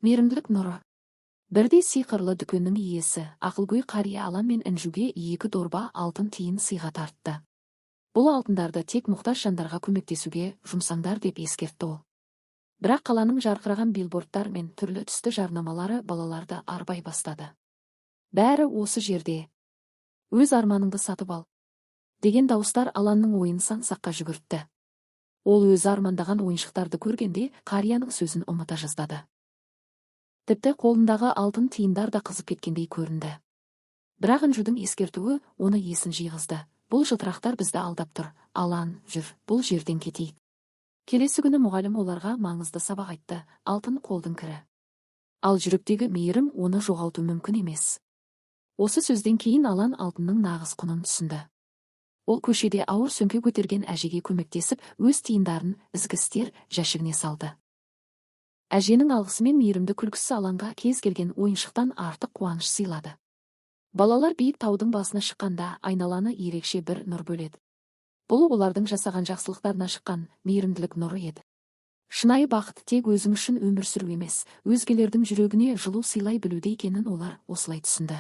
Мейірімділік нұры. Бірде сиқырлы дүкеннің иесі ақылгөй қария Алан мен Інжуге 2 дорба алтын тиын сыйға тартты. Бұл алтындарды тек мұқтаж жандарға көмектесуге жұмсаңдар деп ескертті ол. Бірақ қаланың жарқыраған билбордтар мен түрлі түсті жарнамалары балаларды арбай бастады. Бәрі осы жерде. Өз арманыңды сатып ал деген дауыстар Аланның ойын сан-саққа жүгіртті. Ол өзі армандаған ойыншықтарды көргенде қарияның сөзін ұмыта жаздады. Тіпті қолындағы алтын тиындар да қызып кеткендей көрінді. Бірақ Інжудің ескертуі оны есін жиғызды. Бұл жылтырақтар бізді алдап тұр. Алан, жүр, бұл жерден кетейік. Келесі күні мұғалім оларға маңызды сабақ айтты. Алтын қолдың кірі. Ал жүректегі мейірім оны жоғалту мүмкін емес. Осы сөзден кейін Алан алтынның нағыз құнын түсінді. Ол көшеде ауыр сөмке көтерген әжеге көмектесіп, өз тиындарын ізгі істер жәшігіне салды. Әженің алғысы мен мейірімді күлкісі Аланға кез келген ойыншықтан артық қуаныш сыйлады. Балалар биік таудың басына шыққанда айналаны ерекше бір нұр бөледі. Бұл олардың жасаған жақсылықтарына шыққан мейірімділік нұры еді. Шынайы бақыт тек өзің үшін өмір сүру емес, өзгелердің жүрегіне жылу сыйлай білуде екенін олар осылай түсінді.